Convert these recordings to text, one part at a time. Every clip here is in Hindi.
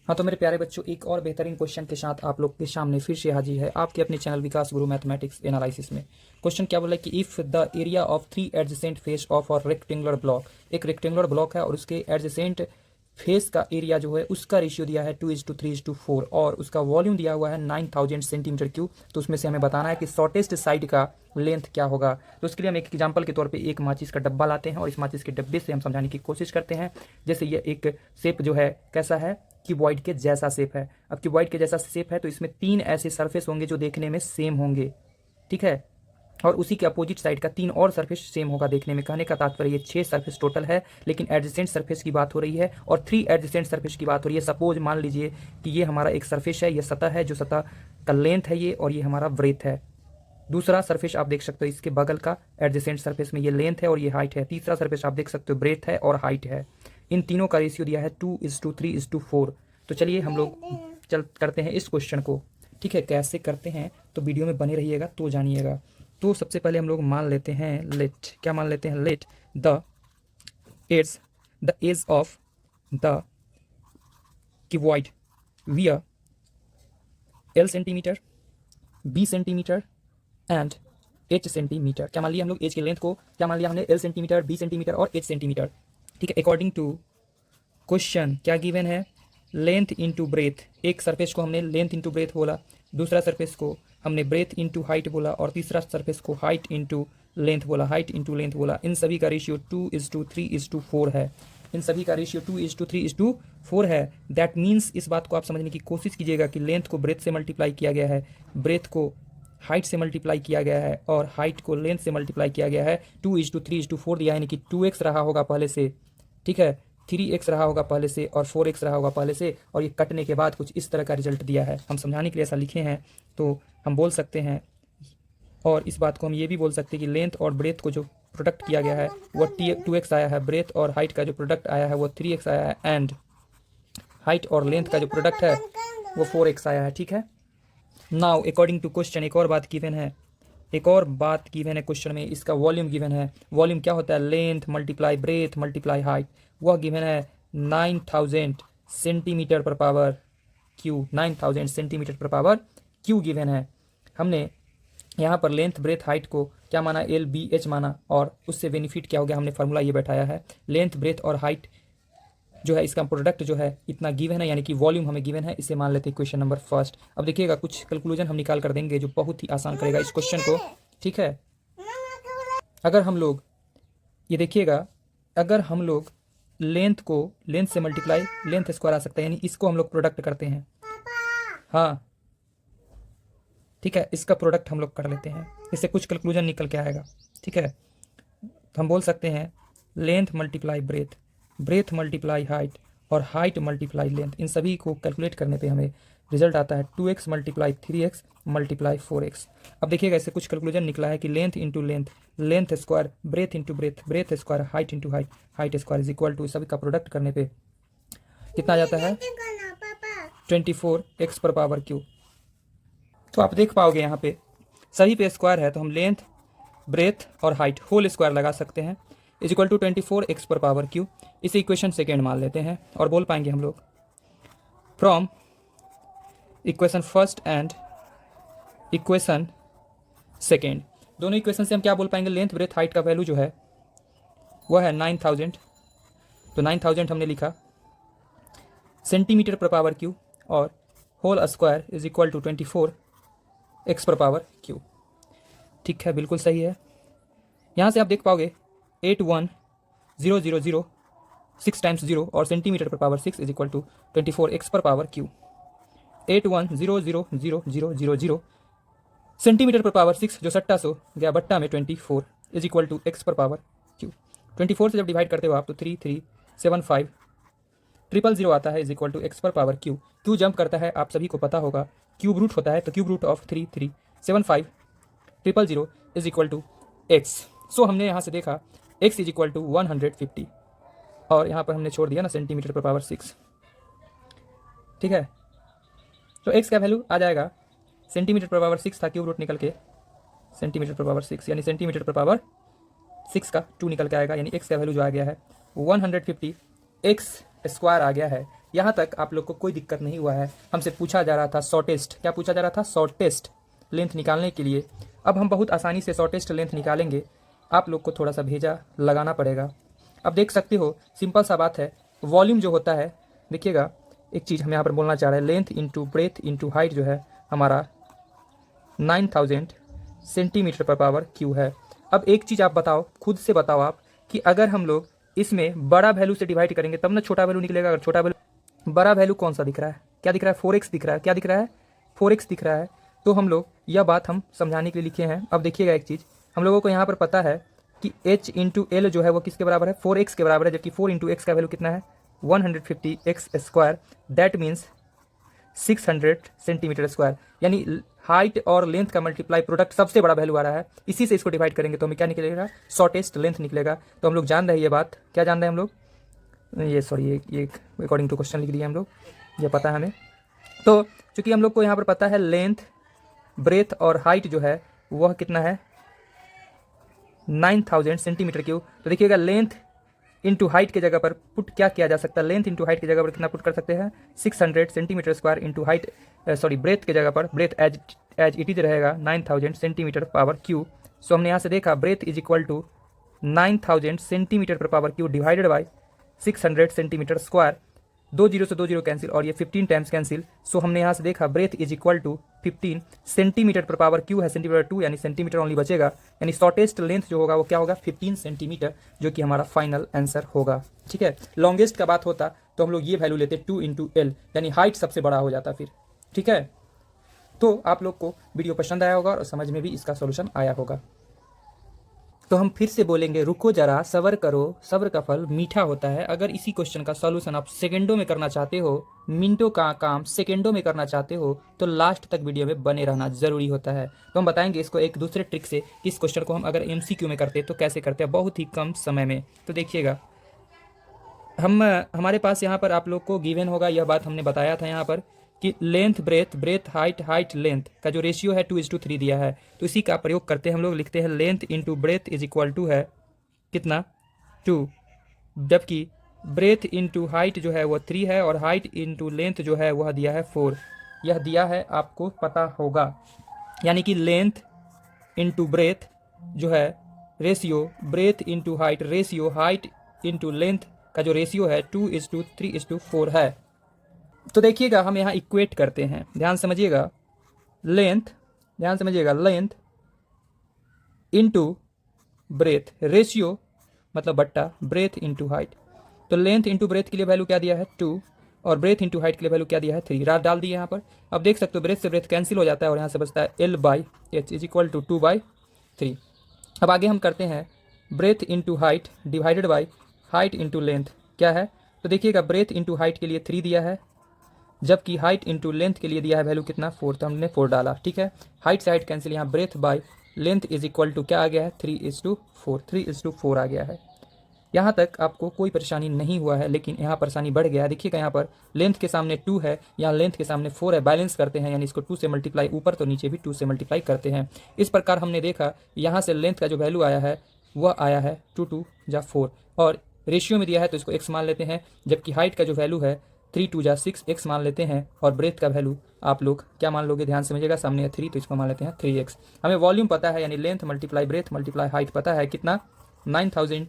हाँ तो मेरे प्यारे बच्चों, एक और बेहतरीन क्वेश्चन के साथ आप लोग के सामने फिर से हाजिर है आपके अपने चैनल विकास गुरु मैथमेटिक्स एनालिसिस में। क्वेश्चन क्या बोला कि if the area of 3 adjacent face of a rectangular block, एक रेक्टेंगुलर ब्लॉक है और उसके एडजेसेंट फेस का एरिया जो है उसका रेशियो दिया है 2:3:4 और उसका वॉल्यूम दिया हुआ है 9000 सेंटीमीटर क्यूब। तो उसमें से हमें बताना है कि शॉर्टेस्ट साइड का लेंथ क्या होगा। तो उसके लिए हम एक एग्जांपल के तौर पे एक माचिस का डब्बा लाते हैं और इस माचिस के डब्बे से हम समझाने की कोशिश करते हैं। जैसे ये एक शेप जो है कैसा है, क्यूबॉइड के जैसा शेप है। अब क्यूबॉइड के जैसा शेप है तो इसमें 3 ऐसे सरफेस होंगे जो देखने में सेम होंगे, ठीक है। और उसी के अपोजिट साइड का 3 और सरफेस सेम होगा देखने में। कहने का तात्पर्य ये 6 सरफेस टोटल है, लेकिन एडजेसेंट सरफेस की बात हो रही है और 3 एडजेसेंट सरफेस की बात हो रही है। सपोज मान लीजिए कि ये हमारा एक सरफेस है, ये सतह है, जो सतह का लेंथ है ये, और ये हमारा ब्रेथ है। दूसरा सरफेस आप देख सकते हो इसके बगल का एडजेसेंट सरफेस में ये लेंथ है और ये हाइट है। तीसरा सरफेस आप देख सकते हो ब्रेथ है और हाइट है। इन तीनों का रेशियो दिया है 2:3:4। तो चलिए हम लोग चल करते हैं इस क्वेश्चन को, ठीक है। कैसे करते हैं तो वीडियो में बने रहिएगा तो जानिएगा। तो सबसे पहले हम लोग मान लेते हैं लेट, क्या मान लेते हैं, let the edge of the cuboid were L centimetre, B centimetre and H centimetre. क्या मान लिया हम लोग एज की लेंथ को, क्या मान लिया हमने, L सेंटीमीटर, B सेंटीमीटर और H सेंटीमीटर, ठीक है। अकॉर्डिंग टू क्वेश्चन क्या गिवन है, लेंथ इंटू ब्रेथ। एक सरफेस को हमने लेंथ इंटू ब्रेथ बोला, दूसरा सरफेस को हमने ब्रेथ इंटू हाइट बोला और तीसरा सरफेस को हाइट इंटू लेंथ बोला, हाइट इंटू लेंथ बोला। इन सभी का रेशियो 2:3:4 है। इन सभी का रेशियो 2:3:4 है। दैट मीन्स इस बात को आप समझने की कोशिश कीजिएगा कि लेंथ को ब्रेथ से मल्टीप्लाई किया गया है, ब्रेथ को हाइट से मल्टीप्लाई किया गया है और हाइट को लेंथ से मल्टीप्लाई किया गया है। 2:3:4 दिया है, यानी कि 2x रहा होगा पहले से, ठीक है, 3x रहा होगा पहले से और 4x रहा होगा पहले से, और ये कटने के बाद कुछ इस तरह का रिजल्ट दिया है। हम समझाने के लिए ऐसा लिखे हैं तो हम बोल सकते हैं, और इस बात को हम ये भी बोल सकते हैं कि लेंथ और ब्रेथ को जो प्रोडक्ट किया गया है वो 2x आया है, ब्रेथ और हाइट का जो प्रोडक्ट आया है वो 3x आया है, एंड हाइट और लेंथ का जो प्रोडक्ट है वो 4x आया है, ठीक है। नाउ अकॉर्डिंग टू क्वेश्चन एक और बात गिवन है, एक और बात गिवन है क्वेश्चन में, इसका वॉल्यूम गिवन है। वॉल्यूम क्या होता है, length multiply breath multiply height. वह गिवन है 9000 सेंटीमीटर पर पावर क्यू, 9000 सेंटीमीटर पर पावर क्यू गिवन है। हमने यहाँ पर लेंथ ब्रेथ हाइट को क्या माना, LBH माना, और उससे बेनिफिट क्या हो गया, हमने फार्मूला ये बैठाया है, लेंथ ब्रेथ और हाइट जो है इसका प्रोडक्ट जो है इतना गिवन है, यानी कि वॉल्यूम हमें गिवन है। इसे मान लेते हैं क्वेश्चन नंबर फर्स्ट। अब देखिएगा कुछ कंक्लूजन हम निकाल कर देंगे जो बहुत ही आसान करेगा इस क्वेश्चन को, ठीक है। अगर हम लोग ये देखिएगा, अगर हम लोग लेंथ को लेंथ से मल्टीप्लाई लेंथ स्क्वायर आ सकता है, यानी इसको हम लोग प्रोडक्ट करते हैं, हाँ ठीक है, इसका प्रोडक्ट हम लोग कर लेते हैं, इससे कुछ कंक्लूजन निकल के आएगा, ठीक है। तो हम बोल सकते हैं length multiply breath, breath multiply height और हाइट मल्टीप्लाई लेंथ। इन सभी को कैलकुलेट करने पे हमें रिजल्ट आता है 2x multiply 3x multiply 4x। अब देखिएगा इससे कुछ कंक्लूजन निकला है कि length into length, length square, breadth into breadth, breadth square, height into height, height square is equal to, सभी का प्रोडक्ट करने पे कितना आ जाता है, 24x पर पावर क्यू। तो आप देख पाओगे यहाँ पे सही पे स्क्वायर है, तो हम लेंथ ब्रेथ और हाइट होल स्क्वायर लगा सकते हैं, इज इक्वल टू 24x पर पावर क्यू। इसे इक्वेशन सेकेंड मान लेते हैं और बोल पाएंगे हम लोग from equation first and equation second, दोनों इक्वेशन से हम क्या बोल पाएंगे, लेंथ ब्रेथ हाइट का वैल्यू जो है वह है 9000। तो 9000 हमने लिखा सेंटीमीटर पर पावर क्यू, और whole square is equal to 24x पर पावर क्यू, ठीक है, बिल्कुल सही है। यहाँ से आप देख पाओगे 81000 6 टाइम्स 0 और सेंटीमीटर पर power 6 is equal to 24x पर पावर क्यू। 8100000 सेंटीमीटर पर पावर 6 जो सट्टा सो गया बट्टा में 24 इज इक्वल टू x पर पावर क्यू। 24 से जब डिवाइड करते हो आप तो 3375 000 आता है इज इक्वल टू x पर पावर क्यू। क्यू जंप करता है आप सभी को पता होगा, क्यूब रूट होता है, तो cube root of 3375 000 is equal to x। So हमने यहाँ से देखा x इज इक्वल टू 150, और यहाँ पर हमने छोड़ दिया ना सेंटीमीटर पर पावर 6, ठीक है। तो x का वैल्यू आ जाएगा, सेंटीमीटर पर पावर 6 था, क्यूब रूट निकल के सेंटीमीटर पर पावर 6, यानी सेंटीमीटर पर पावर 6 का 2 निकल के आएगा, यानी x का वैल्यू जो आ गया है 150 x स्क्वायर आ गया है, यहाँ तक आप लोग को कोई दिक्कत नहीं हुआ है। हमसे पूछा जा रहा था शॉर्टेस्ट, क्या पूछा जा रहा था? शॉर्टेस्ट लेंथ निकालने के लिए। अब हम बहुत आसानी से शॉर्टेस्ट लेंथ निकालेंगे। आप लोग को थोड़ा सा भेजा लगाना पड़ेगा। अब देख सकते हो सिंपल सा बात है, वॉल्यूम जो होता है, देखिएगा एक चीज़ हम यहाँ पर बोलना चाह रहे हैं, length into breath into height जो है हमारा 9000 सेंटीमीटर पर पावर क्यू है। अब एक चीज़ आप बताओ, खुद से बताओ आप, कि अगर हम लोग इसमें बड़ा वैल्यू से डिवाइड करेंगे तब ना छोटा वैल्यू निकलेगा। अगर छोटा वैल्यू, बड़ा वैल्यू कौन सा दिख रहा है? क्या दिख रहा है? 4x दिख रहा है। क्या दिख रहा है? 4x दिख रहा है। तो हम लोग यह बात हम समझाने के लिए लिखे हैं। अब देखिएगा एक चीज़, हम लोगों को यहाँ पर पता है कि h इंटू एल जो है वो किसके बराबर है? 4x के बराबर है, जबकि 4 इंटू एक्स का वैल्यू कितना है? 150x²। That means 600 centimetre square. यानी हाइट और लेंथ का मल्टीप्लाई प्रोडक्ट सबसे बड़ा वैल्यू आ रहा है। इसी से इसको डिवाइड करेंगे तो हमें क्या निकलेगा? शॉर्टेस्ट लेंथ निकलेगा। तो हम लोग जान रहे हैं ये बात, क्या जान रहे हैं हम लोग? ये अकॉर्डिंग टू क्वेश्चन लिख दिया हम लोग, ये पता है हमें। तो चूंकि हम लोग को यहाँ पर पता है लेंथ, ब्रेथ और हाइट जो है वह कितना है? 9000 सेंटीमीटर क्यूब। तो देखिएगा लेंथ इंटू हाइट के जगह पर पुट क्या किया जा सकता है? लेंथ इंटू हाइट की जगह पर कितना पुट कर सकते हैं? 600 centimetre square into height, breadth के जगह पर, ब्रेथ एज इट इज रहेगा 9000 सेंटीमीटर पावर क्यू। सो हमने यहाँ से देखा breadth is equal to 9000 centimetre पर power Q divided by 600 centimetre square. 2 zero से 2 जीरो कैंसिल और ये 15 टाइम्स कैंसिल। सो हमने यहाँ से देखा breadth is equal to 15 centimetre पर पावर क्यू है, सेंटीमीटर 2 यानी सेंटीमीटर ओनली बचेगा। यानी शॉर्टेस्ट लेंथ जो होगा वो क्या होगा? 15 सेंटीमीटर, जो कि हमारा फाइनल आंसर होगा। ठीक है, लॉन्गेस्ट का बात होता तो हम लोग ये वैल्यू लेते 2 इंटू एल, यानी हाइट सबसे बड़ा हो जाता फिर। ठीक है, तो आप लोग को वीडियो पसंद आया होगा और समझ में भी इसका सोल्यूशन आया होगा। तो हम फिर से बोलेंगे, रुको जरा, सब्र करो, सब्र का फल मीठा होता है। अगर इसी क्वेश्चन का सॉल्यूशन आप सेकंडों में करना चाहते हो, मिनटों का काम सेकंडों में करना चाहते हो, तो लास्ट तक वीडियो में बने रहना जरूरी होता है। तो हम बताएंगे इसको एक दूसरे ट्रिक से, इस क्वेश्चन को हम अगर MCQ में करते तो कैसे करते हैं, बहुत ही कम समय में। तो देखिएगा, हमारे पास यहाँ पर आप लोग को गिवन होगा, यह बात हमने बताया था यहाँ पर कि length breadth, breadth height, height length का जो रेशियो है 2:3 दिया है। तो इसी का प्रयोग करते हैं हम लोग, लिखते हैं length into breadth is equal to है कितना? 2, जबकि ब्रेथ इंटू हाइट जो है वह 3 है और हाइट इंटू लेंथ जो है वह दिया है 4। यह दिया है, आपको पता होगा। यानी कि लेंथ इंटू ब्रेथ जो है ratio, breath into height ratio, height into length का जो रेशियो है 2:3:4 है। तो देखिएगा हम यहाँ इक्वेट करते हैं, ध्यान समझिएगा। लेंथ, ध्यान समझिएगा, लेंथ इंटू ब्रेथ रेशियो मतलब बट्टा ब्रेथ इंटू हाइट। तो लेंथ इंटू ब्रेथ के लिए वैल्यू क्या दिया है? 2, और ब्रेथ इंटू हाइट के लिए वैल्यू क्या दिया है? 3। रात डाल दिए यहाँ पर। अब देख सकते हो ब्रेथ से ब्रेथ कैंसिल हो जाता है और यहाँ से बचता है L/H इज इक्वल टू 2/3। अब आगे हम करते हैं breath into height divided by height into length क्या है? तो देखिएगा ब्रेथ इंटू हाइट के लिए 3 दिया है, जबकि हाइट इंटू लेंथ के लिए दिया है वैल्यू कितना? 4। तो हमने 4 डाला। ठीक है, हाइट से हाइट कैंसिल, यहाँ breadth by length is equal to क्या आ गया है? 3:4, 3:4 आ गया है। यहाँ तक आपको कोई परेशानी नहीं हुआ है, लेकिन यहाँ परेशानी बढ़ गया है। देखिएगा यहाँ पर लेंथ के सामने 2 है, यहाँ लेंथ के सामने 4 है। बैलेंस करते हैं, यानी इसको 2 से मल्टीप्लाई ऊपर तो नीचे भी 2 से मल्टीप्लाई करते हैं। इस प्रकार हमने देखा यहाँ से लेंथ का जो वैल्यू आया है वह आया है 2 2 जा 4, और रेशियो में दिया है तो इसको x मान लेते हैं, जबकि हाइट का जो वैल्यू है 3 2 जा 6 x मान लेते हैं, और ब्रेथ का वैल्यू आप लोग क्या मान लोगे? ध्यान समझिएगा, सामने है 3 तो इसको मान लेते हैं 3x। हमें वॉल्यूम पता है, यानी length multiply breath multiply height पता है कितना? 9000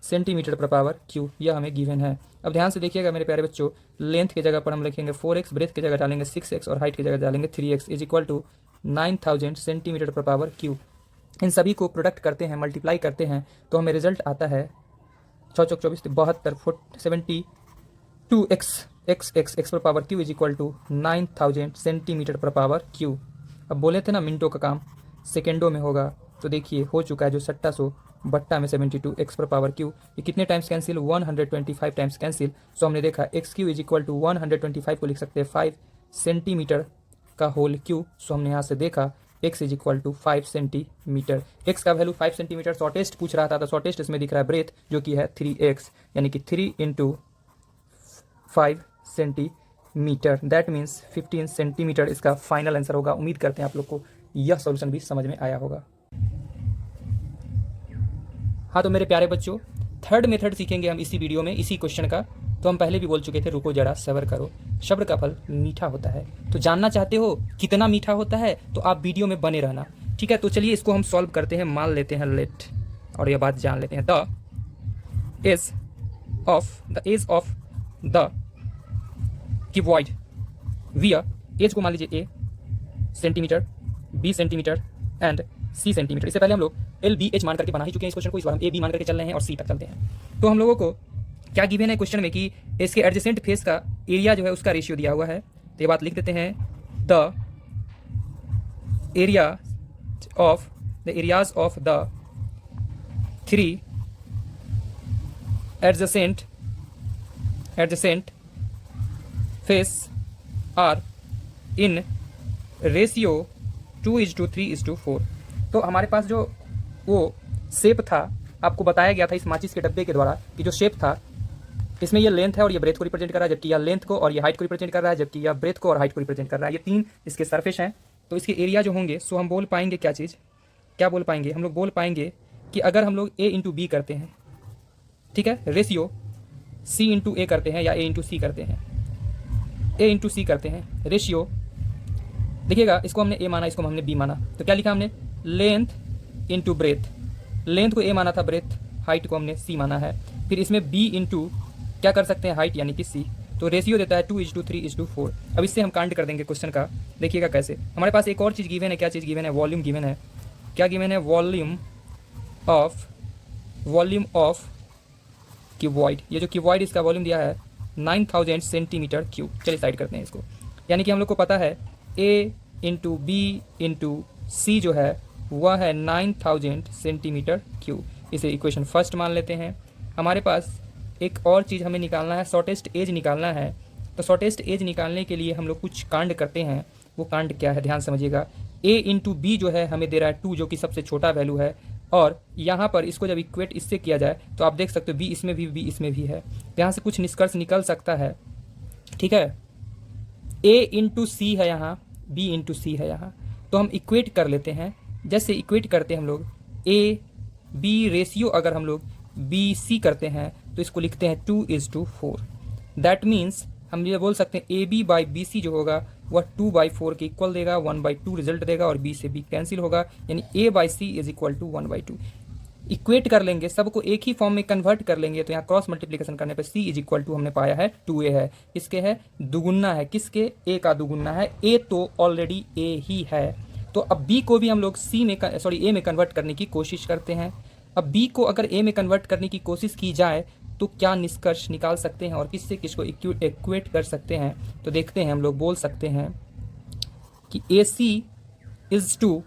सेंटीमीटर पर पावर क्यू, यह हमें गिवन है। अब ध्यान से देखिएगा मेरे प्यारे बच्चों, लेंथ की जगह पर हम लिखेंगे 4x, ब्रेथ की जगह डालेंगे 6x और हाइट की जगह डालेंगे 3x is equal to 9000 centimetre पर पावर क्यू। इन सभी को प्रोडक्ट करते हैं, मल्टीप्लाई करते हैं, तो हमें रिजल्ट आता है 6 चौक 24 72 72x x पर power cube is equal to 9000 centimetre पर पावर क्यू। अब बोले थे ना मिनटों का काम सेकेंडों में होगा, तो देखिए हो चुका है जो 600 बट्टा में 72 x पर पावर क्यू। ये कितने times cancel? 125 times cancel. So हमने देखा X Q is equal to 125 को लिख सकते हैं 5 सेंटीमीटर का होल क्यू। सो हमने यहाँ से देखा x is equal to 5 centimetre. x का वैल्यू 5 सेंटीमीटर शॉर्टेस्ट पूछ रहा था, तो शॉर्टेस्ट इसमें दिख रहा है ब्रेथ जो कि है 3x, यानी कि 3 into 5 centimetre, that means 15 centimetre इसका फाइनल आंसर होगा। उम्मीद करते हैं आप लोग को यह सॉल्यूशन भी समझ में आया होगा। हाँ तो मेरे प्यारे बच्चों, थर्ड मेथड सीखेंगे हम इसी वीडियो में, इसी क्वेश्चन का, तो हम पहले भी बोल चुके थे, रुको जरा सब्र करो, सब्र का फल मीठा होता है। तो जानना चाहते हो कितना मीठा होता है तो आप वीडियो में बने रहना, ठीक है। तो चलिए इसको हम सॉल्व करते हैं, मान लेते हैं लेट, और ये बात जान लेते हैं। The edge of the cuboid were, edge को मान लीजिए A centimetre, B centimetre and C centimetre. इससे पहले हम लोग एल बी एच मान करके बना ही चुके हैं इस क्वेश्चन को, इस बार हम ए बी मान करके चल रहे हैं और सी तक चलते हैं। तो हम लोगों को क्या गिवन है क्वेश्चन में कि इसके एडजेसेंट फेस का एरिया जो है उसका रेशियो दिया हुआ है। तो ये बात लिख देते हैं, the areas of the three adjacent face are in ratio 2:3:4। तो हमारे पास जो वो शेप था, आपको बताया गया था इस माचिस के डब्बे के द्वारा कि जो शेप था, इसमें ये लेंथ है और ये ब्रेथ को रिप्रेजेंट कर रहा है, जबकि यह लेंथ को और ये हाइट को रिप्रेजेंट कर रहा है, जबकि यह ब्रेथ को और हाइट को रिप्रेजेंट कर रहा है। ये तीन इसके सरफेस हैं। तो इसके एरिया जो होंगे सो हम बोल पाएंगे क्या बोल पाएंगे, हम लोग बोल पाएंगे कि अगर हम लोग ए इंटू बी करते हैं, ठीक है, रेशियो सी इंटू ए करते हैं या ए इंटू सी करते हैं, ए इंटू सी करते हैं, रेशियो देखिएगा, इसको हमने ए माना, इसको हमने बी माना, तो क्या लिखा हमने, लेंथ इंटू ब्रेथ, लेंथ को ए माना था, ब्रेथ हाइट को हमने सी माना है। फिर इसमें बी इंटू क्या कर सकते हैं, हाइट यानी कि सी, तो रेशियो देता है 2:3:4। अब इससे हम काउंट कर देंगे क्वेश्चन का, देखिएगा कैसे। हमारे पास एक और चीज़ गिवन है, क्या चीज़ गिवन है, वॉल्यूम गिवन है। क्या गिवन है, वॉल्यूम ऑफ क्यूबॉइड। ये जो क्यूबॉइड इसका वॉल्यूम दिया है 9000 सेंटीमीटर क्यूब। चलिए साइड करते हैं इसको, यानी कि हम लोग को पता है ए इंटू बी इंटू सी जो है वह है 9000 सेंटीमीटर क्यूब। इसे इक्वेशन फर्स्ट मान लेते हैं। हमारे पास एक और चीज़ हमें निकालना है, शॉर्टेस्ट एज निकालना है। तो शॉर्टेस्ट एज निकालने के लिए हम लोग कुछ कांड करते हैं। वो कांड क्या है, ध्यान समझिएगा। ए इंटू बी जो है हमें दे रहा है 2, जो कि सबसे छोटा वैल्यू है, और यहाँ पर इसको जब इक्वेट इससे किया जाए तो आप देख सकते हो बी इसमें भी, बी इसमें भी है। यहाँ से कुछ निष्कर्ष निकल सकता है, ठीक है। ए इंटू सी है यहाँ, बी इंटू सी है यहाँ, तो हम इक्वेट कर लेते हैं। जैसे इक्वेट करते हैं हम लोग ए बी रेशियो, अगर हम लोग बी सी करते हैं तो इसको लिखते हैं 2:4। दैट मीन्स हम ये बोल सकते हैं A B by B C जो होगा वह 2/4 के इक्वल देगा, 1/2 रिजल्ट देगा, और बी से बी कैंसिल होगा, यानी A by C is equal to 1/2। Equate कर लेंगे, सबको एक ही फॉर्म में कन्वर्ट कर लेंगे, तो यहाँ क्रॉस मल्टीप्लिकेशन करने पर सी इज इक्वल टू हमने पाया है 2a है। किसके है, दुगुना है, किसके, ए का दुगुना है। ए तो ऑलरेडी ए ही है, तो अब बी को भी हम लोग ए में कन्वर्ट करने की कोशिश करते हैं। अब बी को अगर ए में कन्वर्ट करने की कोशिश की जाए तो क्या निष्कर्ष निकाल सकते हैं और किससे किसको इक्वेट कर सकते हैं, तो देखते हैं। हम लोग बोल सकते हैं कि ए सी इज टू,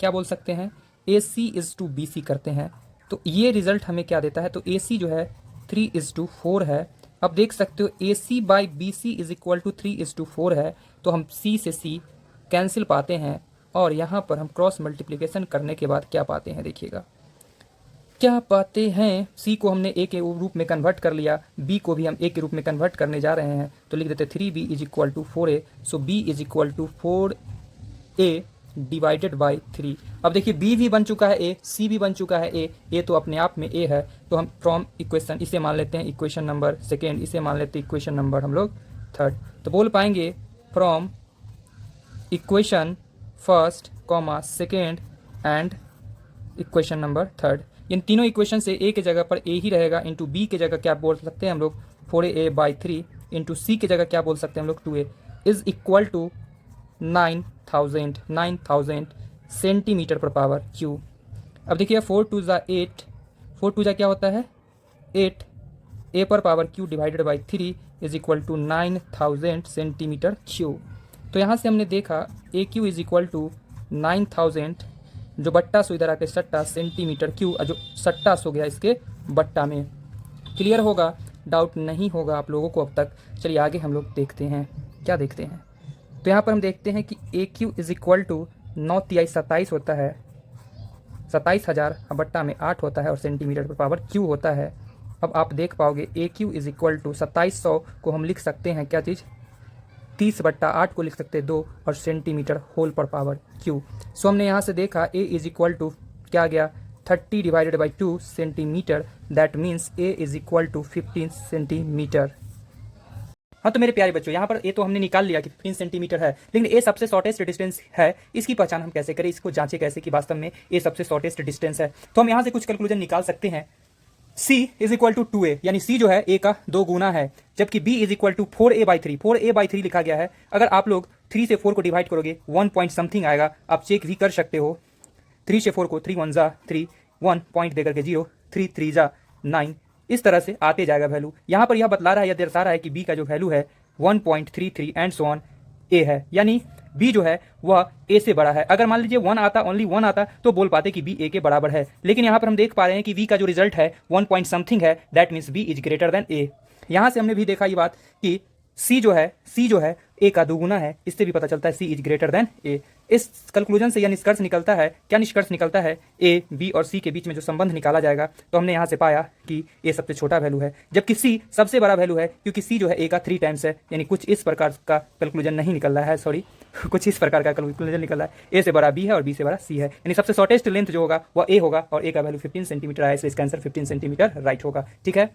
क्या बोल सकते हैं, ए सी इज टू बी सी करते हैं, तो ये रिजल्ट हमें क्या देता है, तो ए सी जो है 3:4 है। अब देख सकते हो A C by B C is equal to 3:4 है, तो हम सी से सी कैंसिल पाते हैं, और यहाँ पर हम क्रॉस मल्टीप्लिकेशन करने के बाद क्या पाते हैं, देखिएगा क्या पाते हैं। सी को हमने ए के रूप में कन्वर्ट कर लिया, बी को भी हम ए के रूप में कन्वर्ट करने जा रहे हैं, तो लिख देते 3b is equal to 4a। So b is equal to 4a divided by 3। अब देखिए b भी बन चुका है a, c भी बन चुका है a तो अपने आप में a है, तो हम फ्रॉम इक्वेशन इसे मान लेते हैं इक्वेशन नंबर सेकेंड, इसे मान लेते हैं इक्वेशन नंबर हम लोग थर्ड। तो बोल पाएंगे from equation first comma second and equation number third, इन तीनों इक्वेशन से ए के जगह पर ए ही रहेगा, इंटू बी के जगह क्या बोल सकते हैं हम लोग 4a बाई 3, इंटू सी के जगह क्या बोल सकते हैं हम लोग 2a is equal to 9000 centimetre पर पावर क्यूब। अब देखिए 4 2 जा 8, 4 2 जा क्या होता है 8, ए पर power cube divided by 3 is equal to 9000 centimetre cube. तो यहाँ से हमने देखा A cube is equal to 9000, जो बट्टा सो इधर आके सट्टा सेंटीमीटर क्यूब, जो सट्टा सो गया इसके बट्टा में। क्लियर होगा, डाउट नहीं होगा आप लोगों को अब तक। चलिए आगे हम लोग देखते हैं, क्या देखते हैं। तो यहाँ पर हम देखते हैं कि ए क्यू इज इक्वल टू 9 तिहाई 27 होता है, 27,000 बट्टा में 8 होता है, और सेंटीमीटर पर पावर क्यू होता है। अब आप देख पाओगे ए क्यू इज इक्वल टू 2700 को हम लिख सकते हैं क्या चीज़, 30/8 को लिख सकते हैं 2, और सेंटीमीटर होल पर पावर क्यू। सो हमने यहाँ से देखा ए इज इक्वल टू क्या गया 30 divided by 2 centimetre, that means A is equal to 15 centimetre. हाँ तो मेरे प्यारे बच्चों, यहाँ पर ए तो हमने निकाल लिया कि 15 सेंटीमीटर है, लेकिन ए सबसे शॉर्टेस्ट डिस्टेंस है। इसकी पहचान हम कैसे करें, इसको जांचें कैसे कि वास्तव में ए सबसे शॉर्टेस्ट डिस्टेंस है। तो हम यहाँ से कुछ कंक्लूजन निकाल सकते हैं। c is equal to 2a, यानी c जो है a का 2 गुना है, जबकि b is equal to 4a/3, 4a/3 लिखा गया है। अगर आप लोग 3 से 4 को डिवाइड करोगे 1 पॉइंट समथिंग आएगा, आप चेक भी कर सकते हो। 3 से 4 को 3 1 जा 3, 1 पॉइंट देकर के 0, 3 3 जा 9, इस तरह से आते जाएगा वैल्यू। यहाँ पर यह बतला रहा है या दर्शा रहा है कि b का जो वैल्यू है 1.33 एंड सो ऑन a है, यानी b जो है वह a से बड़ा है। अगर मान लीजिए 1 आता, ओनली 1 आता तो बोल पाते कि b a के बराबर है, लेकिन यहाँ पर हम देख पा रहे हैं कि v का जो रिजल्ट है 1 पॉइंट समथिंग है, that means b is greater than a। यहाँ से हमने भी देखा ये बात कि c जो है a का 2 गुना है, इससे भी पता चलता है c is greater than a। इस कंक्लूजन से यह निष्कर्ष निकलता है, क्या निष्कर्ष निकलता है, a b और c के बीच में जो संबंध निकाला जाएगा, तो हमने यहाँ से पाया कि a सबसे छोटा वैल्यू है, जबकि c सबसे बड़ा वैल्यू है, क्योंकि c जो है a का 3 टाइम्स है। यानी कुछ इस प्रकार का कंक्लूजन नहीं निकल रहा है, सॉरी कुछ इस प्रकार का कंक्लूजन निकल रहा है, a से बड़ा b है और b से बड़ा c है, यानी सबसे शॉर्टेस्ट लेंथ जो होगा वह a होगा, और a का वैल्यू 15 सेंटीमीटर आया, इसलिए इसका आंसर 15 सेंटीमीटर राइट होगा। ठीक है।